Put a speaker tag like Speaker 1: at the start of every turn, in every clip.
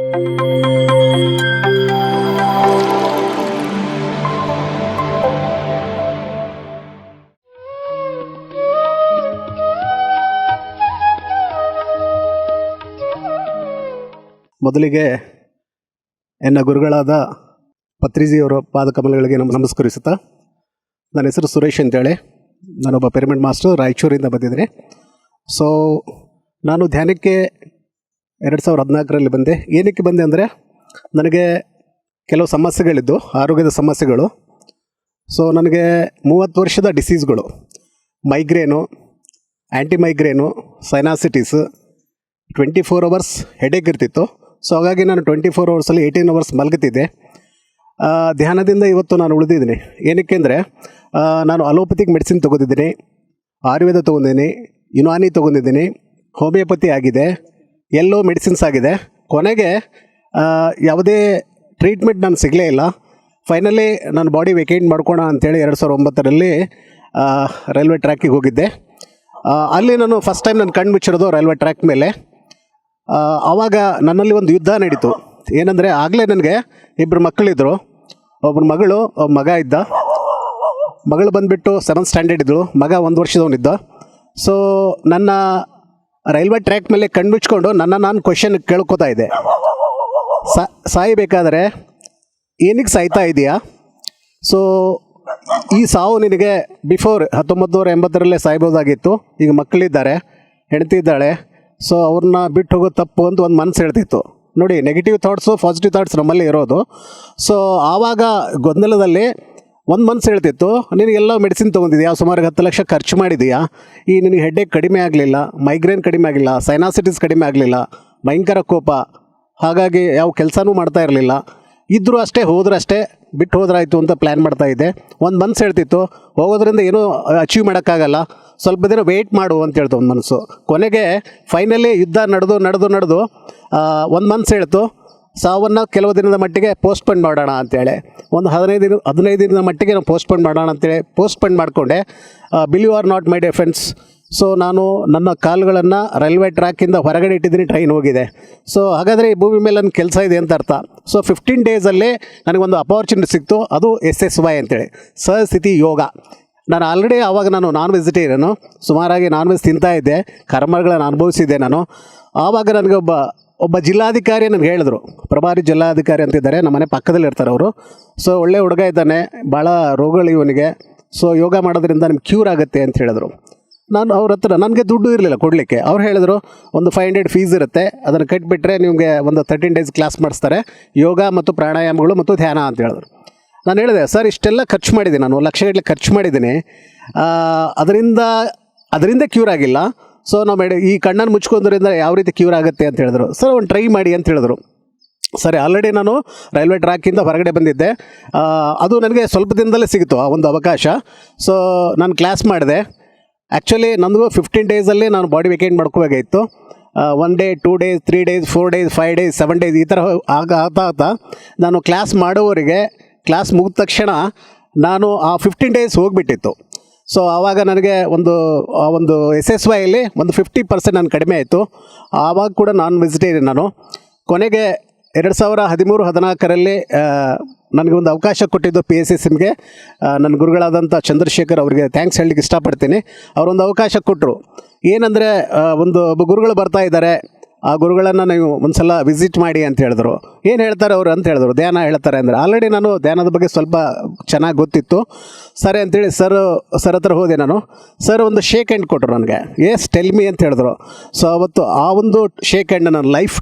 Speaker 1: ಮೊದಲಿಗೆ ಎನ್ನ ಗುರುಗಳಾದ ಪತ್ರಿಜಿಯವರ ಪಾದಕಮಲಗಳಿಗೆ ನಮಸ್ಕರಿಸುತ್ತಾ, ನನ್ನ ಹೆಸರು ಸುರೇಶ್ ಅಂತೇಳಿ, ನಾನೊಬ್ಬ ಪಿರಮಿಡ್ ಮಾಸ್ಟರ್, ರಾಯಚೂರಿಂದ ಬಂದಿದ್ದೀನಿ. ಸೊ ನಾನು ಧ್ಯಾನಕ್ಕೆ 2014ರಲ್ಲಿ ಬಂದೆ. ಏನಕ್ಕೆ ಬಂದೆ ಅಂದರೆ, ನನಗೆ ಕೆಲವು ಸಮಸ್ಯೆಗಳಿದ್ದು, ಆರೋಗ್ಯದ ಸಮಸ್ಯೆಗಳು. ಸೊ ನನಗೆ 30 ವರ್ಷದ ಡಿಸೀಸ್ಗಳು, ಮೈಗ್ರೇನು, ಆ್ಯಂಟಿ ಮೈಗ್ರೇನು, ಸೈನಾಸಿಟಿಸ್, 24 ಅವರ್ಸ್ ಹೆಡೇಕ್ ಇರ್ತಿತ್ತು. ಸೊ ಹಾಗಾಗಿ ನಾನು 24 ಅವರ್ಸಲ್ಲಿ 18 ಅವರ್ಸ್ ಮಲಗುತ್ತಿದ್ದೆ. ಧ್ಯಾನದಿಂದ ಇವತ್ತು ನಾನು ಉಳಿದಿದ್ದೀನಿ. ಏನಕ್ಕೆ ಅಂದರೆ, ನಾನು ಅಲೋಪತಿಕ್ ಮೆಡಿಸಿನ್ ತೊಗೊಂಡಿದ್ದೀನಿ, ಆಯುರ್ವೇದ ತೊಗೊಂಡಿದ್ದೀನಿ, ಯುನಾನಿ ತೊಗೊಂಡಿದ್ದೀನಿ, ಹೋಮಿಯೋಪತಿ ಆಗಿದೆ, ಎಲ್ಲೋ ಮೆಡಿಸಿನ್ಸ್ ಆಗಿದೆ. ಕೊನೆಗೆ ಯಾವುದೇ ಟ್ರೀಟ್ಮೆಂಟ್ ನಾನು ಸಿಗಲೇ ಇಲ್ಲ. ಫೈನಲಿ ನಾನು ಬಾಡಿ ವೇಕೆಂಟ್ ಮಾಡ್ಕೋಣ ಅಂಥೇಳಿ 2009ರಲ್ಲಿ ರೈಲ್ವೆ ಟ್ರ್ಯಾಕಿಗೆ ಹೋಗಿದ್ದೆ. ಅಲ್ಲಿ ನಾನು ಫಸ್ಟ್ ಟೈಮ್ ನಾನು ಕಣ್ಣು ಮುಚ್ಚಿರೋದು ರೈಲ್ವೆ ಟ್ರ್ಯಾಕ್ ಮೇಲೆ. ಆವಾಗ ನನ್ನಲ್ಲಿ ಒಂದು ಯುದ್ಧ ನಡೀತು. ಏನಂದರೆ, ಆಗಲೇ ನನಗೆ 2 ಮಕ್ಕಳಿದ್ದರು. ಒಬ್ಬರು ಮಗಳು, ಒಬ್ಬ ಮಗ ಇದ್ದ. ಮಗಳು ಬಂದುಬಿಟ್ಟು 7th ಸ್ಟ್ಯಾಂಡರ್ಡ್ ಇದ್ದಳು, ಮಗ 1 ವರ್ಷದವನಿದ್ದ. ಸೊ ನನ್ನ ರೈಲ್ವೆ ಟ್ರ್ಯಾಕ್ ಮೇಲೆ ಕಣ್ಣು ಮುಚ್ಕೊಂಡು ನಾನು ಕ್ವೆಶನ್ ಕೇಳ್ಕೊತಾ ಇದ್ದೆ, ಸಾಯಬೇಕಾದ್ರೆ ಏನಕ್ಕೆ ಸಾಯ್ತಾ ಇದೆಯಾ? ಸೊ ಈ ಸಾವು ನಿನಗೆ ಬಿಫೋರ್ 1980ರಲ್ಲೇ ಸಾಯ್ಬೋದಾಗಿತ್ತು. ಈಗ ಮಕ್ಕಳಿದ್ದಾರೆ, ಹೆಂಡತಿ ಇದ್ದಾಳೆ. ಸೊ ಅವ್ರನ್ನ ಬಿಟ್ಟು ಹೋಗೋದು ತಪ್ಪು ಅಂತ ಒಂದು ಮನಸ್ಸು ಹೇಳ್ತಿತ್ತು. ನೋಡಿ, ನೆಗೆಟಿವ್ ಥಾಟ್ಸು ಪಾಸಿಟಿವ್ ಥಾಟ್ಸ್ ನಮ್ಮಲ್ಲಿ ಇರೋದು. ಸೊ ಆವಾಗ ಗೊಂದಲದಲ್ಲಿ ಒಂದು ಮನಸ್ಸು ಹೇಳ್ತಿತ್ತು, ನಿನಗೆಲ್ಲ ಮೆಡಿಸಿನ್ ತೊಗೊಂಡಿದ್ಯಾ, ಸುಮಾರು 10 ಲಕ್ಷ ಖರ್ಚು ಮಾಡಿದೆಯಾ, ಈ ನಿನಗೆ ಹೆಡ್ಡೇಕ್ ಕಡಿಮೆ ಆಗಲಿಲ್ಲ, ಮೈಗ್ರೇನ್ ಕಡಿಮೆ ಆಗಲಿಲ್ಲ, ಸೈನಾಸಿಟಿಸ್ ಕಡಿಮೆ ಆಗಲಿಲ್ಲ, ಭಯಂಕರ ಕೋಪ, ಹಾಗಾಗಿ ಯಾವ ಕೆಲಸನೂ ಮಾಡ್ತಾ ಇರಲಿಲ್ಲ, ಇದ್ದರೂ ಅಷ್ಟೇ ಹೋದ್ರೆ ಅಷ್ಟೇ, ಬಿಟ್ಟು ಹೋದ್ರಾಯ್ತು ಅಂತ ಪ್ಲ್ಯಾನ್ ಮಾಡ್ತಾಯಿದ್ದೆ. ಒಂದು ಮನಸ್ಸು ಹೇಳ್ತಿತ್ತು, ಹೋಗೋದ್ರಿಂದ ಏನೂ ಅಚೀವ್ ಮಾಡೋಕ್ಕಾಗಲ್ಲ, ಸ್ವಲ್ಪ ದಿನ ವೆಯ್ಟ್ ಮಾಡು ಅಂತ ಹೇಳ್ತು ಒಂದು ಮನಸ್ಸು. ಕೊನೆಗೆ ಫೈನಲಿ ಯುದ್ಧ ನಡೆದು ಒಂದು ಮನಸ್ಸು ಹೇಳ್ತು, ಸಾವನ್ನು ಕೆಲವು ದಿನದ ಮಟ್ಟಿಗೆ ಪೋಸ್ಟ್ಪೋನ್ ಮಾಡೋಣ ಅಂತೇಳಿ. ಒಂದು 15 ದಿನದ ಮಟ್ಟಿಗೆ ನಾವು ಪೋಸ್ಟ್ಪೋನ್ ಮಾಡೋಣ ಅಂತೇಳಿ ಪೋಸ್ಟ್ಪೋನ್ ಮಾಡಿಕೊಂಡೆ. Believe or not my defence. So ನಾನು ನನ್ನ ಕಾಲುಗಳನ್ನು ರೈಲ್ವೆ ಟ್ರ್ಯಾಕಿಂದ ಹೊರಗಡೆ ಇಟ್ಟಿದ್ದೀನಿ, ಟ್ರೈನ್ ಹೋಗಿದೆ. ಸೊ ಹಾಗಾದರೆ ಈ ಭೂಮಿ ಮೇಲೆ ನನ್ನ ಕೆಲಸ ಇದೆ ಅಂತ ಅರ್ಥ. ಸೊ 15 ಡೇಸಲ್ಲೇ ನನಗೊಂದು ಅಪಾರ್ಚುನಿಟಿ ಸಿಕ್ತು, ಅದು SSY ಅಂತೇಳಿ, ಸಹಸ್ಥಿತಿ ಯೋಗ. ನಾನು ಆಲ್ರೆಡಿ ಆವಾಗ ನಾನ್ ವೆಜಿಟೇರಿಯನು, ಸುಮಾರಾಗಿ ನಾನ್ ವೆಜ್ ತಿಂತಾಯಿದ್ದೆ, ಕರ್ಮಗಳನ್ನು ಅನುಭವಿಸಿದ್ದೆ ನಾನು. ಆವಾಗ ನನಗೆ ಒಬ್ಬ ಜಿಲ್ಲಾಧಿಕಾರಿ ನನಗೆ ಹೇಳಿದ್ರು, ಪ್ರಭಾರಿ ಜಿಲ್ಲಾಧಿಕಾರಿ ಅಂತಿದ್ದಾರೆ, ನಮ್ಮ ಮನೆ ಪಕ್ಕದಲ್ಲಿ ಇರ್ತಾರೆ ಅವರು. ಸೊ ಒಳ್ಳೆ ಹುಡುಗ ಇದ್ದಾನೆ, ಭಾಳ ರೋಗಗಳು ಇವನಿಗೆ, ಸೊ ಯೋಗ ಮಾಡೋದ್ರಿಂದ ನಿಮ್ಗೆ ಕ್ಯೂರ್ ಆಗುತ್ತೆ ಅಂತ ಹೇಳಿದ್ರು. ನಾನು ಅವ್ರ ಹತ್ರ ನನಗೆ ದುಡ್ಡು ಇರಲಿಲ್ಲ ಕೊಡಲಿಕ್ಕೆ. ಅವ್ರು ಹೇಳಿದ್ರು, ಒಂದು 500 ಫೀಸ್ ಇರುತ್ತೆ, ಅದನ್ನು ಕಟ್ಟಿಬಿಟ್ರೆ ನಿಮಗೆ ಒಂದು 13 ಡೇಸ್ ಕ್ಲಾಸ್ ಮಾಡಿಸ್ತಾರೆ, ಯೋಗ ಮತ್ತು ಪ್ರಾಣಾಯಾಮಗಳು ಮತ್ತು ಧ್ಯಾನ ಅಂತ ಹೇಳಿದ್ರು. ನಾನು ಹೇಳಿದೆ, ಸರ್ ಇಷ್ಟೆಲ್ಲ ಖರ್ಚು ಮಾಡಿದ್ದೀನಿ, ನಾನು ಲಕ್ಷಗಟ್ಟಲೆ ಖರ್ಚು ಮಾಡಿದ್ದೀನಿ, ಅದರಿಂದ ಕ್ಯೂರ್ ಆಗಿಲ್ಲ. ಸೊ ನಾವು ಈ ಕಣ್ಣನ್ನು ಮುಚ್ಕೊಂಡ್ರಿಂದ ಯಾವ ರೀತಿ ಕ್ಯೂರ್ ಆಗುತ್ತೆ ಅಂತ ಹೇಳಿದ್ರು. ಸರ್ ಒಂದು ಟ್ರೈ ಮಾಡಿ ಅಂತ ಹೇಳಿದ್ರು. ಸರಿ, ಆಲ್ರೆಡಿ ನಾನು ರೈಲ್ವೆ ಟ್ರ್ಯಾಕಿಂದ ಹೊರಗಡೆ ಬಂದಿದ್ದೆ, ಅದು ನನಗೆ ಸ್ವಲ್ಪ ದಿನದಲ್ಲೇ ಸಿಗಿತು ಆ ಒಂದು ಅವಕಾಶ. ಸೊ ನಾನು ಕ್ಲಾಸ್ ಮಾಡಿದೆ. ಆ್ಯಕ್ಚುಲಿ ನನಗೂ 15 ಡೇಸಲ್ಲಿ ನಾನು ಬಾಡಿ ವೇಕೆಂಟ್ ಮಾಡ್ಕೋಬೇಕಾಗಿತ್ತು. 1 day, 2 days, 3 days, 4 days, 5 days, 7 days ಈ ಥರ ಆಗ್ತಾ ನಾನು ಕ್ಲಾಸ್ ಮಾಡೋವರಿಗೆ, ಕ್ಲಾಸ್ ಮುಗಿದ ತಕ್ಷಣ ನಾನು ಆ 15 ಡೇಸ್ ಹೋಗಿಬಿಟ್ಟಿತ್ತು. ಸೊ ಆವಾಗ ನನಗೆ ಒಂದು SSYಯಲ್ಲಿ ಒಂದು 50% ನಾನು ಕಡಿಮೆ ಆಯಿತು. ಆವಾಗ ಕೂಡ ನಾನ್ ವೆಜಿಟೇರಿಯನ್ ನಾನು. ಕೊನೆಗೆ 2013-14ರಲ್ಲಿ ನನಗೆ ಒಂದು ಅವಕಾಶ ಕೊಟ್ಟಿದ್ದು PSSMಗೆ, ನನ್ನ ಗುರುಗಳಾದಂಥ ಚಂದ್ರಶೇಖರ್ ಅವರಿಗೆ ಥ್ಯಾಂಕ್ಸ್ ಹೇಳಲಿಕ್ಕೆ ಇಷ್ಟಪಡ್ತೀನಿ. ಅವರೊಂದು ಅವಕಾಶ ಕೊಟ್ಟರು. ಏನಂದರೆ, ಒಬ್ಬ ಗುರುಗಳು ಬರ್ತಾ ಇದ್ದಾರೆ, ಆ ಗುರುಗಳನ್ನು ನೀವು ಒಂದು ಸಲ ವಿಸಿಟ್ ಮಾಡಿ ಅಂತ ಹೇಳಿದ್ರು. ಏನು ಹೇಳ್ತಾರೆ ಅವರು ಅಂತ ಹೇಳಿದ್ರು, ಧ್ಯಾನ ಹೇಳ್ತಾರೆ ಅಂದರೆ. ಆಲ್ರೆಡಿ ನಾನು ಧ್ಯಾನದ ಬಗ್ಗೆ ಸ್ವಲ್ಪ ಚೆನ್ನಾಗಿ ಗೊತ್ತಿತ್ತು. ಸರಿ ಅಂತೇಳಿ ಸರ್ ಹತ್ರ ಹೋದೆ ನಾನು. ಸರ್ ಒಂದು ಶೇಕ್ ಹ್ಯಾಂಡ್ ಕೊಟ್ಟರು ನನಗೆ. ಎಸ್ ಟೆಲ್ ಮಿ ಅಂತ ಹೇಳಿದ್ರು. ಸೊ ಅವತ್ತು ಆ ಒಂದು ಶೇಕ್ ಹ್ಯಾಂಡ್ ನನ್ನ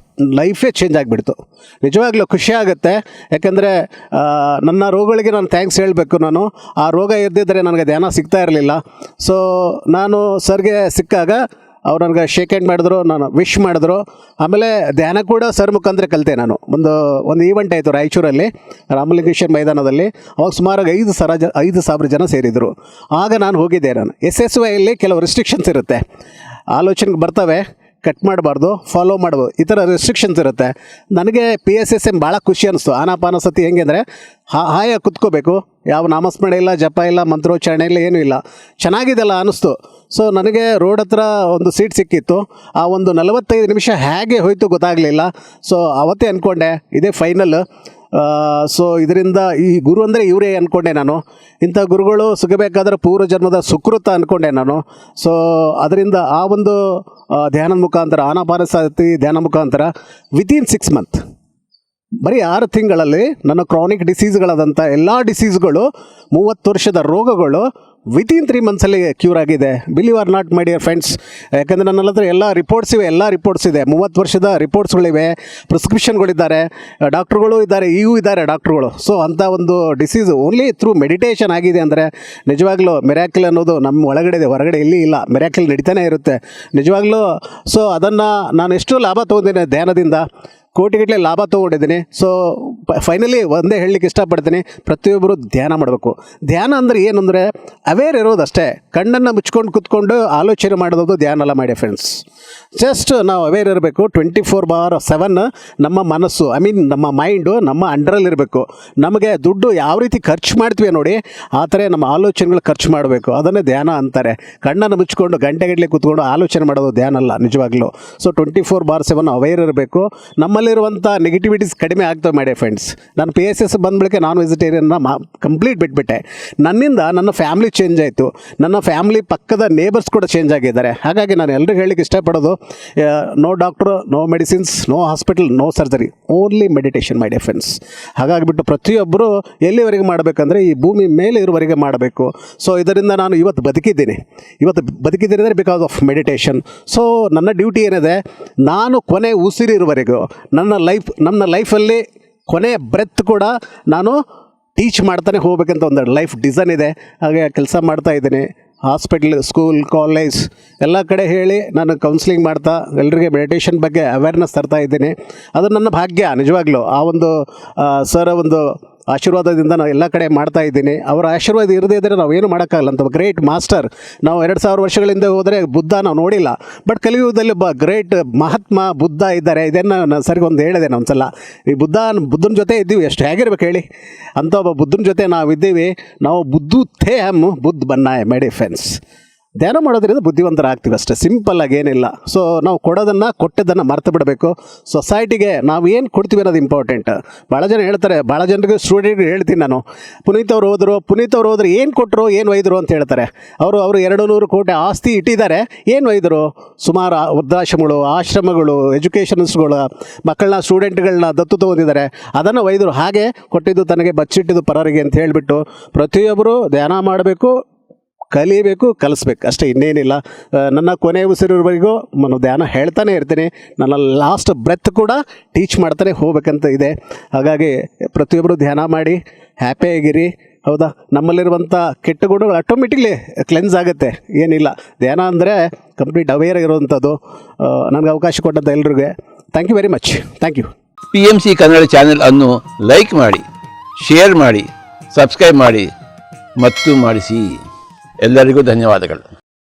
Speaker 1: ಲೈಫೇ ಚೇಂಜ್ ಆಗಿಬಿಡ್ತು. ನಿಜವಾಗ್ಲೂ ಖುಷಿ ಆಗುತ್ತೆ. ಯಾಕೆಂದರೆ ನನ್ನ ರೋಗಗಳಿಗೆ ನಾನು ಥ್ಯಾಂಕ್ಸ್ ಹೇಳಬೇಕು. ನಾನು ಆ ರೋಗ ಇದ್ದಿದ್ದರೆ ನನಗೆ ಧ್ಯಾನ ಸಿಗ್ತಾ ಇರಲಿಲ್ಲ. ಸೊ ನಾನು ಸರ್ಗೆ ಸಿಕ್ಕಾಗ ಅವ್ರು ನನಗೆ ಶೇಕ್ ಹ್ಯಾಂಡ್ ಮಾಡಿದ್ರು, ನಾನು ವಿಶ್ ಮಾಡಿದ್ರು. ಆಮೇಲೆ ಧ್ಯಾನ ಕೂಡ ಸರ್ ಮುಖಾಂತರ ಕಲಿತೆ ನಾನು. ಒಂದು ಈವೆಂಟ್ ಆಯಿತು ರಾಯಚೂರಲ್ಲಿ, ರಾಮಲಿಂಗೇಶ್ವರ ಮೈದಾನದಲ್ಲಿ. ಅವಾಗ ಸುಮಾರಾಗಿ 5,000 ಜನ ಸೇರಿದರು. ಆಗ ನಾನು ಹೋಗಿದ್ದೆ. ನಾನು SSYಯಲ್ಲಿ ಕೆಲವು ರಿಸ್ಟ್ರಿಕ್ಷನ್ಸ್ ಇರುತ್ತೆ, ಆಲೋಚನೆಗೆ ಬರ್ತವೆ, ಕಟ್ ಮಾಡಬಾರ್ದು, ಫಾಲೋ ಮಾಡ್ಬೋದು, ಈ ಥರ ರೆಸ್ಟ್ರಿಕ್ಷನ್ಸ್ ಇರುತ್ತೆ. ನನಗೆ PSSM ಭಾಳ ಖುಷಿ ಅನ್ನಿಸ್ತು. ಆನಾಪಾನಸತಿ ಹೆಂಗೆ ಅಂದರೆ ಹಾಯಾಗಿ ಕುತ್ಕೋಬೇಕು, ಯಾವ ನಾಮಸ್ಮರಣೆ ಇಲ್ಲ, ಜಪ ಇಲ್ಲ, ಮಂತ್ರೋಚ್ಚಾರಣೆ ಇಲ್ಲ, ಏನೂ ಇಲ್ಲ, ಚೆನ್ನಾಗಿದೆಲ್ಲ ಅನ್ನಿಸ್ತು. ಸೊ ನನಗೆ ರೋಡ್ ಹತ್ರ ಒಂದು ಸೀಟ್ ಸಿಕ್ಕಿತ್ತು. ಆ ಒಂದು 45 ನಿಮಿಷ ಹೇಗೆ ಹೋಯ್ತು ಗೊತ್ತಾಗಲಿಲ್ಲ. ಸೊ ಅವತ್ತೇ ಅಂದ್ಕೊಂಡೆ ಇದೇ ಫೈನಲ್. ಸೊ ಇದರಿಂದ ಈ ಗುರು ಅಂದರೆ ಇವರೇ ಅಂದ್ಕೊಂಡೆ ನಾನು. ಇಂಥ ಗುರುಗಳು ಸಿಗಬೇಕಾದ್ರೆ ಪೂರ್ವಜನ್ಮದ ಸುಕೃತ ಅಂದ್ಕೊಂಡೆ ನಾನು. ಸೊ ಅದರಿಂದ ಆ ಒಂದು ಧ್ಯಾನದ ಮುಖಾಂತರ, ಆನಾಪಾನಸತಿ ಧ್ಯಾನ ಮುಖಾಂತರ ವಿತಿನ್ 6 ಮಂತ್, ಬರೀ 6 ತಿಂಗಳಲ್ಲಿ ನನ್ನ ಕ್ರಾನಿಕ್ ಡಿಸೀಸ್ಗಳಾದಂಥ ಎಲ್ಲ ಡಿಸೀಸ್ಗಳು, 30 ವರ್ಷದ ರೋಗಗಳು ವಿತಿನ್ 3 ಮಂತ್ಸಲ್ಲಿ ಕ್ಯೂರ್ ಆಗಿದೆ. Believe or not my dear friends. ಯಾಕಂದರೆ ನನ್ನ ಹತ್ರ ಎಲ್ಲ ರಿಪೋರ್ಟ್ಸ್ ಇದೆ, 30 ವರ್ಷದ ರಿಪೋರ್ಟ್ಸ್ಗಳಿವೆ, ಪ್ರಿಸ್ಕ್ರಿಪ್ಷನ್ಗಳಿದ್ದಾರೆ, ಡಾಕ್ಟ್ರುಗಳು ಇದ್ದಾರೆ, ಇದ್ದಾರೆ ಡಾಕ್ಟ್ರುಗಳು. ಸೊ ಅಂಥ ಒಂದು ಡಿಸೀಸ್ ಓನ್ಲಿ ಥ್ರೂ ಮೆಡಿಟೇಷನ್ ಆಗಿದೆ ಅಂದರೆ ನಿಜವಾಗ್ಲೂ ಮಿರಾಕಲ್ ಅನ್ನೋದು ನಮ್ಮ ಒಳಗಡೆ ಇದೆ, ಹೊರಗಡೆ ಇಲ್ಲಿ ಇಲ್ಲ. ಮಿರಾಕಲ್ ನಡೀತಾನೆ ಇರುತ್ತೆ ನಿಜವಾಗ್ಲೂ. ಸೊ ಅದನ್ನು ನಾನು ಎಷ್ಟು ಲಾಭ ತೊಗೊಂಡಿದ್ದೇನೆ ಧ್ಯಾನದಿಂದ, ಕೋಟಿಗಟ್ಟಲೆ ಲಾಭ ತೊಗೊಂಡಿದ್ದೀನಿ. ಸೊ ಫೈನಲಿ ಒಂದೇ ಹೇಳಲಿಕ್ಕೆ ಇಷ್ಟಪಡ್ತೀನಿ, ಪ್ರತಿಯೊಬ್ಬರು ಧ್ಯಾನ ಮಾಡಬೇಕು. ಧ್ಯಾನ ಅಂದರೆ ಏನು ಅಂದರೆ ಅವೇರ್ ಇರೋದಷ್ಟೇ. ಕಣ್ಣನ್ನು ಮುಚ್ಕೊಂಡು ಕೂತ್ಕೊಂಡು ಆಲೋಚನೆ ಮಾಡೋದು ಧ್ಯಾನ ಅಲ್ಲ ಮಾಡಿ ಫ್ರೆಂಡ್ಸ್. ಜಸ್ಟ್ ನಾವು ಅವೇರ್ ಇರಬೇಕು. 24/7 ನಮ್ಮ ಮನಸ್ಸು, ನಮ್ಮ ಮೈಂಡು ನಮ್ಮ ಅಂಡರಲ್ಲಿರಬೇಕು. ನಮಗೆ ದುಡ್ಡು ಯಾವ ರೀತಿ ಖರ್ಚು ಮಾಡ್ತೀವಿ ನೋಡಿ, ಆ ಥರ ನಮ್ಮ ಆಲೋಚನೆಗಳು ಖರ್ಚು ಮಾಡಬೇಕು. ಅದನ್ನೇ ಧ್ಯಾನ ಅಂತಾರೆ. ಕಣ್ಣನ್ನು ಮುಚ್ಕೊಂಡು ಗಂಟೆಗಟ್ಟಲೆ ಕೂತ್ಕೊಂಡು ಆಲೋಚನೆ ಮಾಡೋದು ಧ್ಯಾನ ಅಲ್ಲ ನಿಜವಾಗ್ಲೂ. ಸೊ 24/7 ಅವೇರ್ ಇರಬೇಕು. ನಮ್ಮಲ್ಲಿರುವಂಥ ನೆಗೆಟಿವಿಟೀಸ್ ಕಡಿಮೆ ಆಗ್ತವೆ ಮಾಡಿ ಫ್ರೆಂಡ್ಸ್. ನಾನು PSS ಬಂದ ಬಳಿಕ ನಾನ್ ವೆಜಿಟೇರಿಯನ್ನ ಕಂಪ್ಲೀಟ್ ಬಿಟ್ಬಿಟ್ಟೆ. ನನ್ನಿಂದ ನನ್ನ ಫ್ಯಾಮ್ಲಿ ಚೇಂಜ್ ಆಯಿತು. ನನ್ನ ಫ್ಯಾಮ್ಲಿ ಪಕ್ಕದ ನೇಬರ್ಸ್ ಕೂಡ ಚೇಂಜ್ ಆಗಿದ್ದಾರೆ. ಹಾಗಾಗಿ ನಾನು ಎಲ್ರಿಗೂ ಹೇಳಲಿಕ್ಕೆ ಇಷ್ಟಪಡೋದು, no doctor, no medicines, no hospital, no surgery, only meditation my dear friends. ಹಾಗಾಗಿಬಿಟ್ಟು ಪ್ರತಿಯೊಬ್ಬರು ಎಲ್ಲಿವರೆಗೆ ಮಾಡಬೇಕಂದ್ರೆ ಈ ಭೂಮಿ ಮೇಲೆ ಇರುವವರೆಗೆ ಮಾಡಬೇಕು. ಸೊ ಇದರಿಂದ ನಾನು ಇವತ್ತು ಬದುಕಿದ್ದೀನಿ ಅಂದರೆ ಬಿಕಾಸ್ ಆಫ್ ಮೆಡಿಟೇಷನ್. ಸೊ ನನ್ನ ಡ್ಯೂಟಿ ಏನಿದೆ, ನಾನು ಕೊನೆ ಉಸಿರಿರುವವರೆಗೂ ನನ್ನ ಲೈಫಲ್ಲಿ ಕೊನೆಯ ಬ್ರೆತ್ ಕೂಡ ನಾನು ಟೀಚ್ ಮಾಡ್ತಾನೆ ಹೋಗ್ಬೇಕಂತ ಒಂದು ಲೈಫ್ ಡಿಸೈನ್ ಇದೆ. ಹಾಗೆ ಕೆಲಸ ಮಾಡ್ತಾಯಿದ್ದೀನಿ. ಹಾಸ್ಪಿಟ್ಲ್, ಸ್ಕೂಲ್, ಕಾಲೇಜ್ ಎಲ್ಲ ಕಡೆ ಹೇಳಿ ನಾನು ಕೌನ್ಸಿಲಿಂಗ್ ಮಾಡ್ತಾ ಎಲ್ಲರಿಗೆ ಮೆಡಿಟೇಷನ್ ಬಗ್ಗೆ ಅವೇರ್ನೆಸ್ ತರ್ತಾ ಇದ್ದೀನಿ. ಅದು ನನ್ನ ಭಾಗ್ಯ ನಿಜವಾಗ್ಲೂ. ಆ ಒಂದು ಸರ್ ಒಂದು ಆಶೀರ್ವಾದದಿಂದ ನಾನು ಎಲ್ಲ ಕಡೆ ಮಾಡ್ತಾ ಇದ್ದೀನಿ. ಅವರ ಆಶೀರ್ವಾದ ಇರದೇ ಇದ್ದರೆ ನಾವೇನು ಮಾಡೋಕ್ಕಾಗಲ್ಲ. ಅಂತ ಗ್ರೇಟ್ ಮಾಸ್ಟರ್, ನಾವು 2000 ವರ್ಷಗಳಿಂದ ಹೋದರೆ ಬುದ್ಧ ನಾವು ನೋಡಿಲ್ಲ, ಬಟ್ ಕಲಿಯುಗದಲ್ಲಿ ಒಬ್ಬ ಗ್ರೇಟ್ ಮಹಾತ್ಮ ಬುದ್ಧ ಇದ್ದಾರೆ. ಇದನ್ನು ನಾನು ಸರಿಗೊಂದು ಹೇಳಿದೆ ಒಂದು ಸಲ. ಈ ಬುದ್ಧನ ಜೊತೆ ಇದ್ದೀವಿ, ಎಷ್ಟು ಹೇಗಿರ್ಬೇಕು ಹೇಳಿ. ಅಂಥ ಒಬ್ಬ ಬುದ್ಧನ ಜೊತೆ ನಾವಿದ್ದೀವಿ. ನಾವು ಬುದ್ಧ ಬನ್ನಾಯ ಮೈ ಡಿಯರ್ ಫ್ರೆಂಡ್ಸ್. ಧ್ಯಾನ ಮಾಡೋದ್ರಿಂದ ಬುದ್ಧಿವಂತರಾಗ್ತೀವಿ ಅಷ್ಟೇ, ಸಿಂಪಲ್ಲಾಗಿ ಏನಿಲ್ಲ. ಸೊ ನಾವು ಕೊಟ್ಟದ್ದನ್ನು ಮರ್ತು ಬಿಡಬೇಕು. ಸೊಸೈಟಿಗೆ ನಾವು ಏನು ಕೊಡ್ತೀವಿ ಅನ್ನೋದು ಇಂಪಾರ್ಟೆಂಟ್. ಭಾಳ ಜನ ಹೇಳ್ತಾರೆ, ಭಾಳ ಜನರಿಗೆ ಸ್ಟೂಡೆಂಟ್ಗೆ ಹೇಳ್ತೀನಿ ನಾನು, ಪುನೀತ್ ಅವ್ರು ಹೋದ್ರು ಏನು ಕೊಟ್ಟರು, ಏನು ಒಯ್ದರು ಅಂತ ಹೇಳ್ತಾರೆ. ಅವರು 200 ಕೋಟಿ ಆಸ್ತಿ ಇಟ್ಟಿದ್ದಾರೆ, ಏನು ಒಯ್ದರು? ಸುಮಾರು ವೃದ್ಧಾಶ್ರಮಗಳು, ಆಶ್ರಮಗಳು, ಎಜುಕೇಷನ್ಸ್ಗಳು, ಮಕ್ಕಳನ್ನ, ಸ್ಟೂಡೆಂಟ್ಗಳನ್ನ ದತ್ತು ತೊಗೊಂಡಿದ್ದಾರೆ, ಅದನ್ನು ಒಯ್ದರು. ಹಾಗೆ ಕೊಟ್ಟಿದ್ದು ತನಗೆ, ಬಚ್ಚಿಟ್ಟಿದ್ದು ಪರರಿಗೆ ಅಂತ ಹೇಳಿಬಿಟ್ಟು ಪ್ರತಿಯೊಬ್ಬರು ಧ್ಯಾನ ಮಾಡಬೇಕು, ಕಲಿಬೇಕು, ಕಲಿಸ್ಬೇಕು ಅಷ್ಟೇ, ಇನ್ನೇನಿಲ್ಲ. ನನ್ನ ಕೊನೆ ಉಸಿರಿರುವವರೆಗೂ ನಾನು ಧ್ಯಾನ ಹೇಳ್ತಾನೆ ಇರ್ತೀನಿ. ನನ್ನ ಲಾಸ್ಟ್ ಬ್ರೆತ್ ಕೂಡ ಟೀಚ್ ಮಾಡ್ತಾನೆ ಹೋಗ್ಬೇಕಂತ ಇದೆ. ಹಾಗಾಗಿ ಪ್ರತಿಯೊಬ್ಬರು ಧ್ಯಾನ ಮಾಡಿ ಹ್ಯಾಪಿಯಾಗಿರಿ. ಹೌದಾ, ನಮ್ಮಲ್ಲಿರುವಂಥ ಕೆಟ್ಟ ಗುಣಗಳು ಆಟೋಮೆಟಿಕ್ಲಿ ಕ್ಲೆನ್ಸ್ ಆಗುತ್ತೆ, ಏನಿಲ್ಲ. ಧ್ಯಾನ ಅಂದರೆ ಕಂಪ್ಲೀಟ್ ಅವೇರ್ ಇರುವಂಥದ್ದು. ನನಗೆ ಅವಕಾಶ ಕೊಟ್ಟಂಥ ಎಲ್ರಿಗೂ thank you very much. Thank you.
Speaker 2: PMC Kannada channel ಅನ್ನು ಲೈಕ್ ಮಾಡಿ, ಶೇರ್ ಮಾಡಿ, ಸಬ್ಸ್ಕ್ರೈಬ್ ಮಾಡಿ ಮತ್ತು ಮಾಡಿಸಿ. ಎಲ್ಲರಿಗೂ ಧನ್ಯವಾದಗಳು.